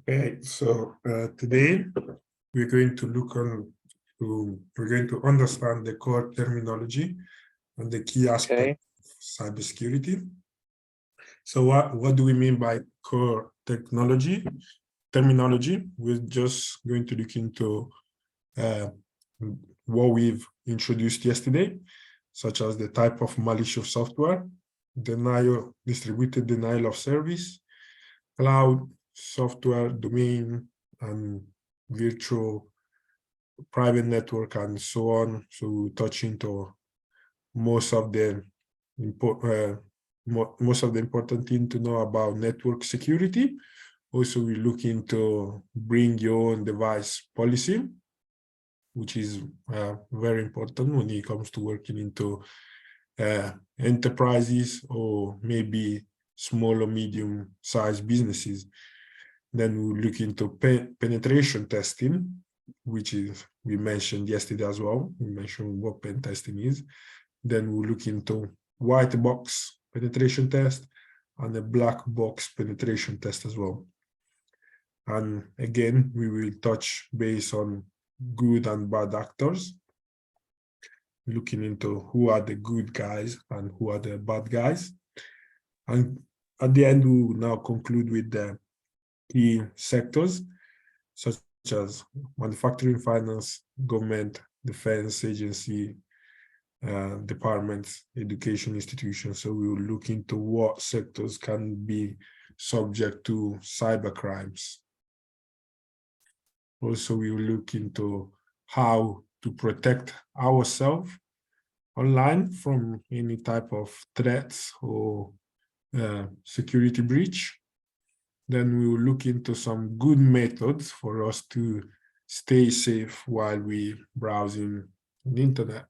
Okay, so today we're going to we're going to understand the core terminology and the key aspects of cybersecurity. So what do we mean by core terminology? We're just going to look into what we've introduced yesterday, such as the type of malicious software, distributed denial of service, cloud software, domain, and virtual private network, and so on. So we'll touch into most of the important thing to know about network security. Also, we look into bring your own device policy, which is very important when it comes to working into enterprises or maybe small or medium-sized businesses. Then we'll look into penetration testing, which is we mentioned yesterday as well. We mentioned what pen testing is. Then we'll look into white box penetration test and a black box penetration test as well. And again, we will touch base on good and bad actors, looking into who are the good guys and who are the bad guys. And at the end, we will now conclude with the key sectors, such as manufacturing, finance, government, defense agency, departments, education institutions. So we will look into what sectors can be subject to cyber crimes. Also, we will look into how to protect ourselves online from any type of threats or security breach. Then we will look into some good methods for us to stay safe while we browsing the internet.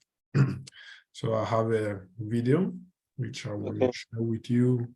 So I have a video which I want to share with you.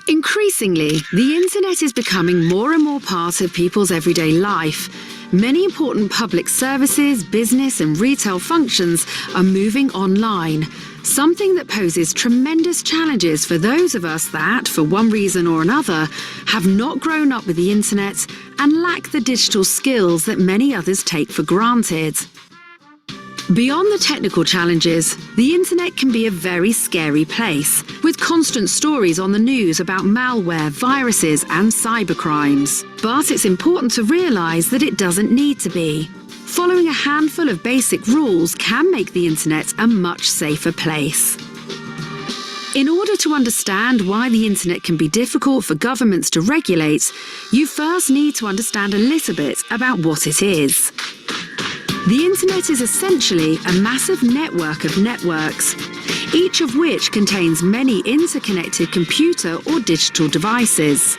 Increasingly, the internet is becoming more and more part of people's everyday life. Many important public services, business and retail functions are moving online, something that poses tremendous challenges for those of us that, for one reason or another, have not grown up with the internet and lack the digital skills that many others take for granted. Beyond the technical challenges, the internet can be a very scary place, with constant stories on the news about malware, viruses and cybercrimes. But it's important to realise that it doesn't need to be. Following a handful of basic rules can make the internet a much safer place. In order to understand why the internet can be difficult for governments to regulate, you first need to understand a little bit about what it is. The internet is essentially a massive network of networks, each of which contains many interconnected computer or digital devices.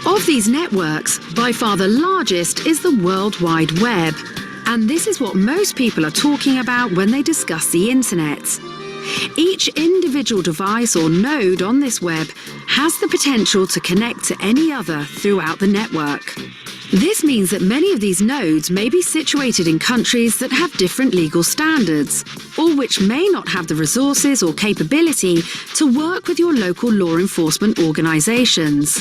Of these networks, by far the largest is the World Wide Web, and this is what most people are talking about when they discuss the internet. Each individual device or node on this web has the potential to connect to any other throughout the network. This means that many of these nodes may be situated in countries that have different legal standards, or which may not have the resources or capability to work with your local law enforcement organisations.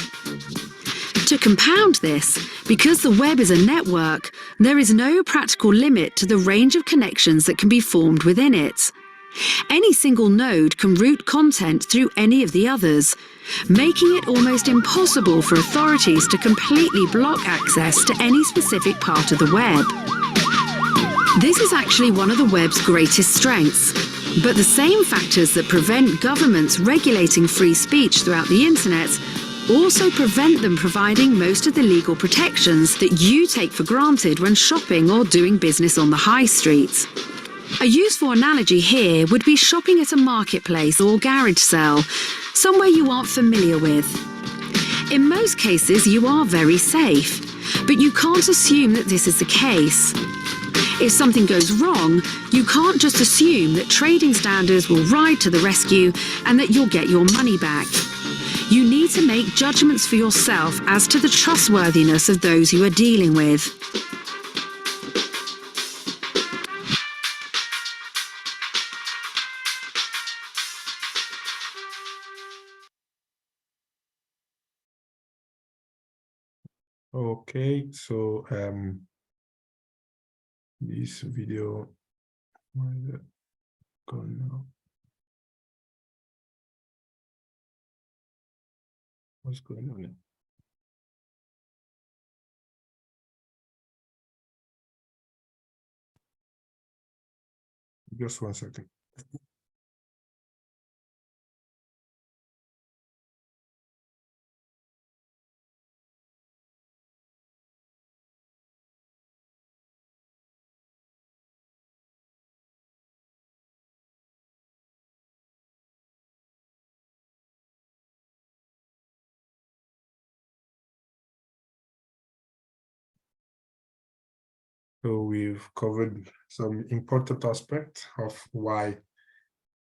To compound this, because the web is a network, there is no practical limit to the range of connections that can be formed within it. Any single node can route content through any of the others, making it almost impossible for authorities to completely block access to any specific part of the web. This is actually one of the web's greatest strengths, but the same factors that prevent governments regulating free speech throughout the internet also prevent them providing most of the legal protections that you take for granted when shopping or doing business on the high street. A useful analogy here would be shopping at a marketplace or garage sale, somewhere you aren't familiar with. In most cases, you are very safe, but you can't assume that this is the case. If something goes wrong, you can't just assume that trading standards will ride to the rescue and that you'll get your money back. You need to make judgments for yourself as to the trustworthiness of those you are dealing with. Okay, so this video, where is it going now? What's going on here? Just 1 second. So we've covered some important aspects of why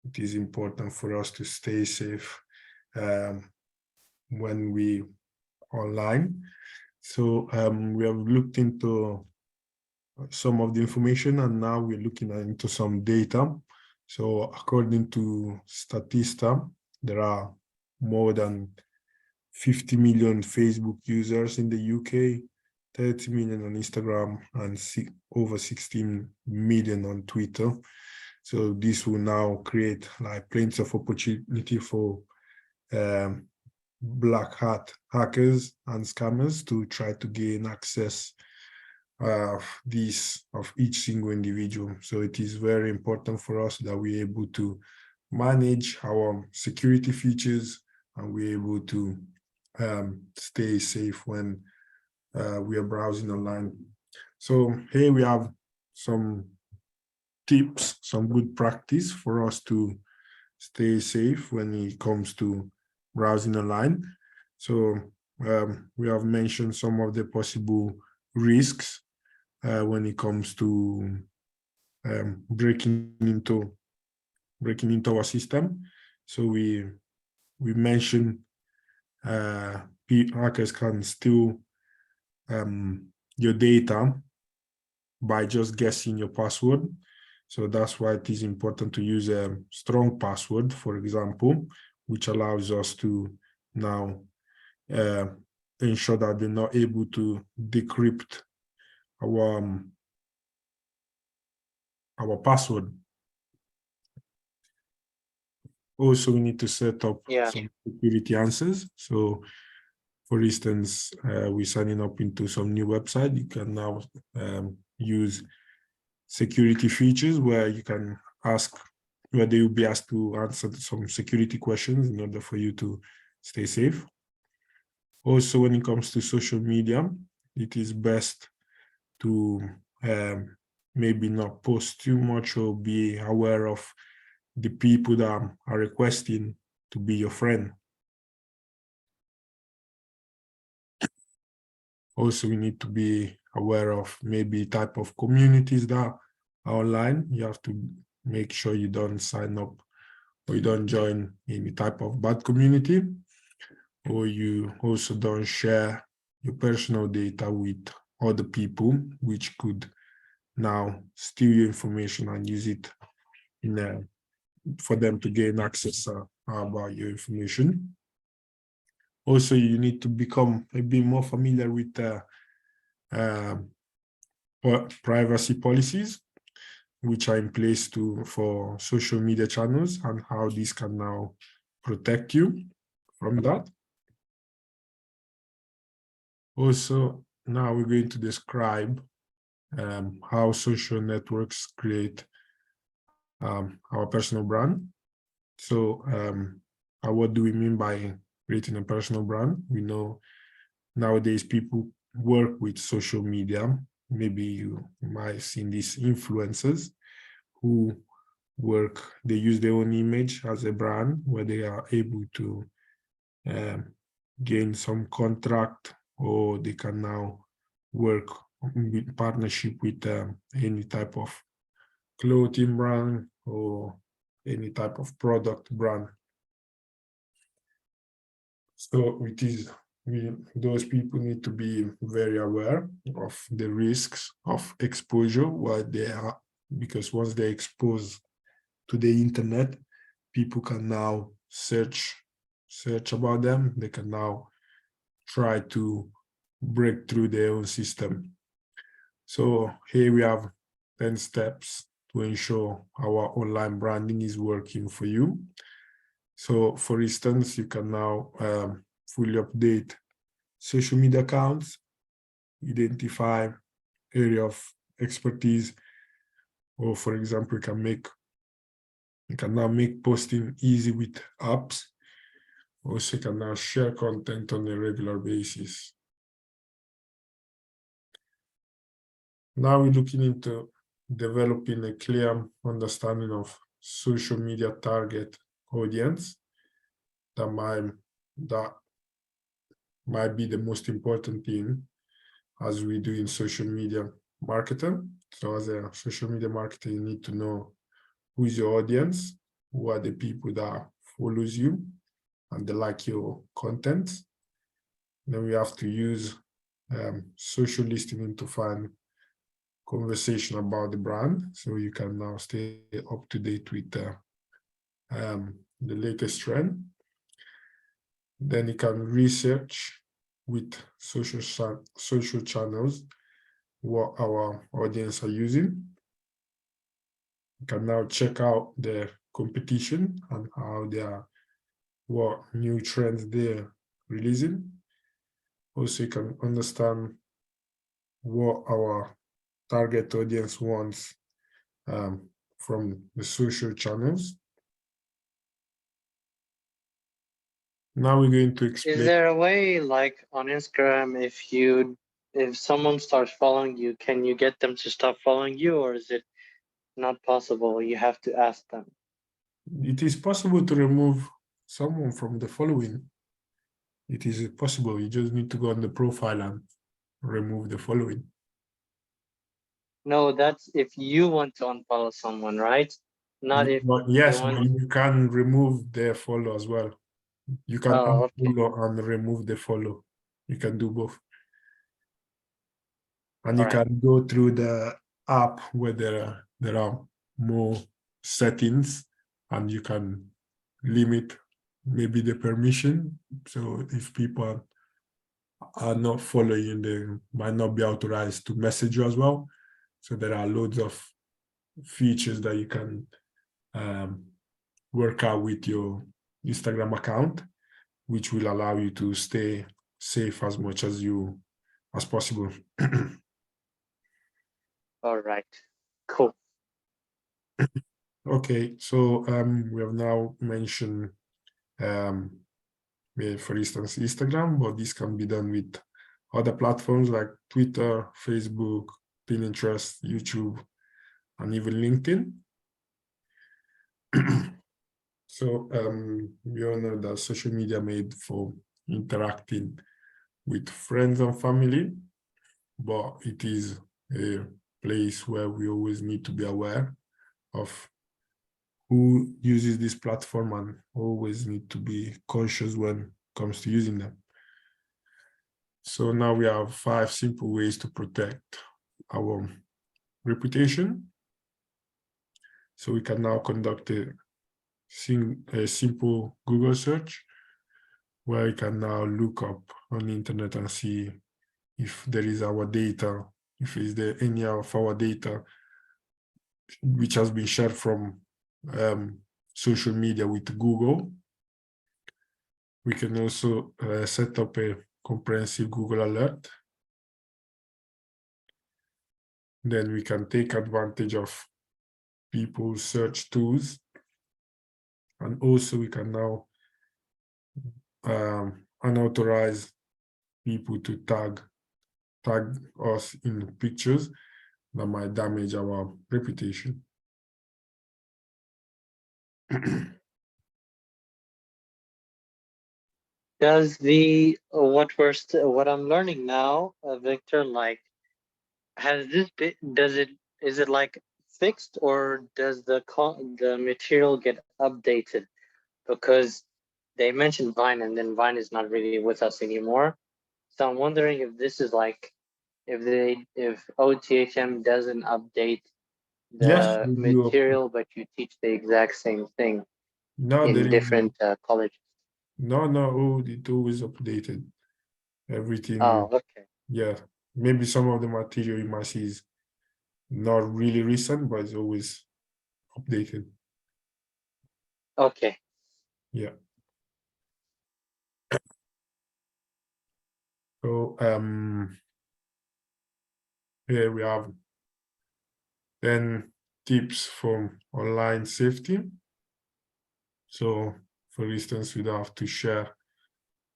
it is important for us to stay safe when we online. So we have looked into some of the information, and now we're looking into some data. So according to Statista, there are more than 50 million Facebook users in the UK, 30 million on Instagram, and over 16 million on Twitter. So this will now create like plenty of opportunity for black hat hackers and scammers to try to gain access of each single individual. So it is very important for us that we're able to manage our security features, and we're able to stay safe when we are browsing online. So here we have some tips, some good practice for us to stay safe when it comes to browsing online. So we have mentioned some of the possible risks when it comes to breaking into our system. So we mentioned hackers can steal your data by just guessing your password. So that's why it is important to use a strong password, for example, which allows us to now ensure that they're not able to decrypt our password. Also, we need to set up some security answers. So, for instance, we're signing up into some new website. You can now use security features where you can ask, where they will be asked to answer some security questions in order for you to stay safe. Also, when it comes to social media, it is best to maybe not post too much, or be aware of the people that are requesting to be your friend. Also, we need to be aware of maybe type of communities that are online. You have to make sure you don't sign up or you don't join any type of bad community, or you also don't share your personal data with other people, which could now steal your information and use it for them to gain access about your information. Also, you need to become a bit more familiar with privacy policies, which are in place for social media channels, and how these can now protect you from that. Also, now we're going to describe how social networks create our personal brand. So what do we mean by creating a personal brand? We know nowadays people work with social media. Maybe you might have seen these influencers who they use their own image as a brand, where they are able to gain some contract, or they can now work with partnership with any type of clothing brand or any type of product brand. So it is, those people need to be very aware of the risks of exposure while they are, because once they're exposed to the internet, people can now search about them. They can now try to break through their own system. So here we have 10 steps to ensure our online branding is working for you. So for instance, you can now fully update social media accounts, identify area of expertise, or for example, you can now make posting easy with apps. Also, you can now share content on a regular basis. Now we're looking into developing a clear understanding of social media target audience. That might be the most important thing as we do in social media marketing. So as a social media marketer, you need to know who's your audience, who are the people that follows you and they like your content. Then we have to use social listening to find conversation about the brand, so you can now stay up to date with the latest trend. Then you can research with social channels what our audience are using. You can now check out the competition and how they are, what new trends they're releasing. Also, you can understand what our target audience wants from the social channels. Now we're going to explain. Is there a way, like on Instagram, if someone starts following you, can you get them to stop following you, or is it not possible? You have to ask them. It is possible to remove someone from the following. It is possible. You just need to go on the profile and remove the following. No, that's if you want to unfollow someone, right? Not if yes, but you can remove their follow as well. You can unfollow and remove the follow. You can do both. And you can go through the app where there are more settings, and you can limit maybe the permission. So if people are not following, they might not be authorized to message you as well. So there are loads of features that you can work out with your Instagram account, which will allow you to stay safe as much as possible. All right, cool. Okay, so we have now mentioned, for instance, Instagram, but this can be done with other platforms like Twitter, Facebook, Pinterest, YouTube, and even LinkedIn. So we all know that social media made for interacting with friends and family, but it is a place where we always need to be aware of who uses this platform and always need to be cautious when it comes to using them. So now we have 5 simple ways to protect our reputation. So we can now conduct a simple Google search where you can now look up on the internet and see if there is our data, if is there any of our data which has been shared from social media with Google. We can also set up a comprehensive Google alert. Then we can take advantage of people's search tools. And also we can now unauthorize people to tag us in pictures that might damage our reputation. Does what I'm learning now, Victor, like has this been, is it like fixed, or does the material get updated? Because they mentioned Vine, and then Vine is not really with us anymore. So I'm wondering if this is like, if OTHM doesn't update Yes, the we do. material, but you teach the exact same thing No, there in is different colleges. no, it always updated. Everything, Oh, okay. yeah. Maybe some of the material you might see is not really recent, but it's always updated. Okay. Yeah. So here we have 10 tips from online safety. So for instance, we don't have to share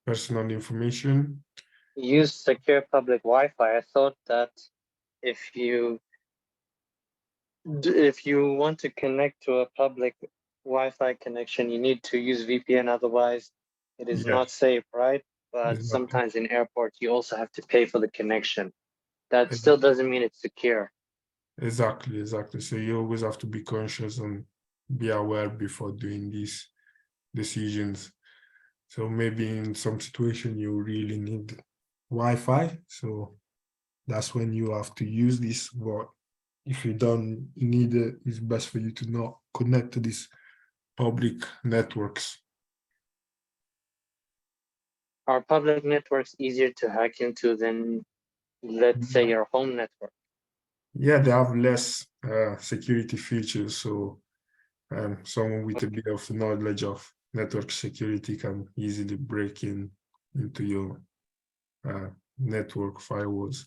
personal information. Use secure public Wi-Fi. I thought that if you want to connect to a public Wi-Fi connection, you need to use VPN. Otherwise, it is Yeah, not safe, right? But exactly. sometimes in airports, you also have to pay for the connection. That still doesn't mean it's secure. Exactly. So you always have to be conscious and be aware before doing these decisions. So maybe in some situation you really need Wi-Fi, so that's when you have to use this. But if you don't need it, it's best for you to not connect to these public networks. Are public networks easier to hack into than, let's say, your home network? Yeah, they have less security features, so someone with a bit of knowledge of network security can easily break into your network firewalls.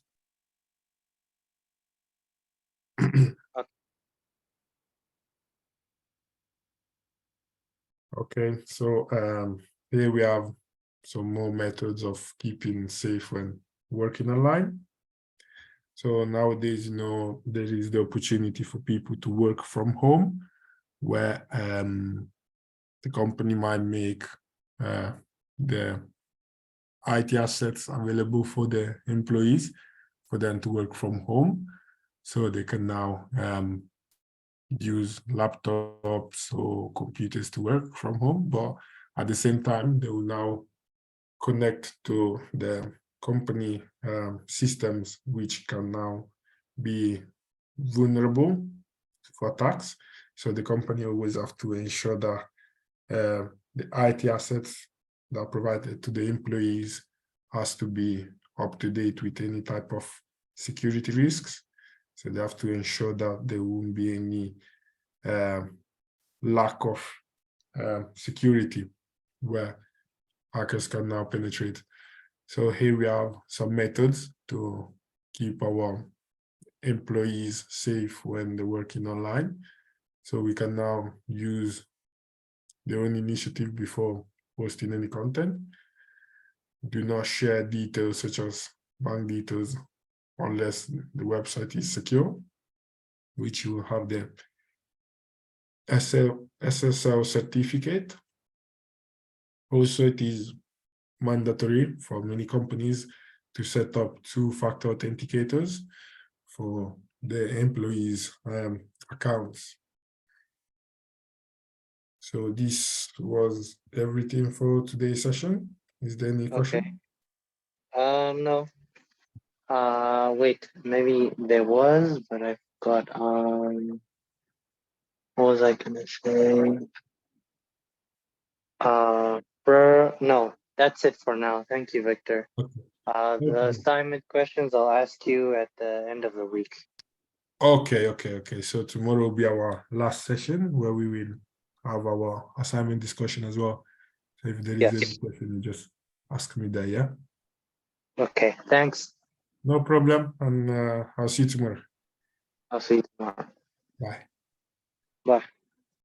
Okay, so here we have some more methods of keeping safe when working online. So nowadays, there is the opportunity for people to work from home, where the company might make the IT assets available for the employees for them to work from home. So they can now use laptops or computers to work from home, but at the same time, they will now connect to the company systems, which can now be vulnerable for attacks. So the company always have to ensure that the IT assets that are provided to the employees has to be up to date with any type of security risks. So they have to ensure that there won't be any lack of security where hackers can now penetrate. So here we have some methods to keep our employees safe when they're working online. So we can now use their own initiative before posting any content. Do not share details such as bank details unless the website is secure, which you will have the SSL certificate. Also, it is mandatory for many companies to set up two-factor authenticators for the employees' accounts. So this was everything for today's session. Is there any question? No. Wait, maybe there was, but I forgot. What was I gonna say? No, that's it for now. Thank you, Victor. Okay. The assignment questions I'll ask you at the end of the week. Okay. So tomorrow will be our last session where we will have our assignment discussion as well. So if there is any question, you just ask me there, yeah? Okay, thanks. No problem, and I'll see you tomorrow. I'll see you tomorrow. Bye. Bye.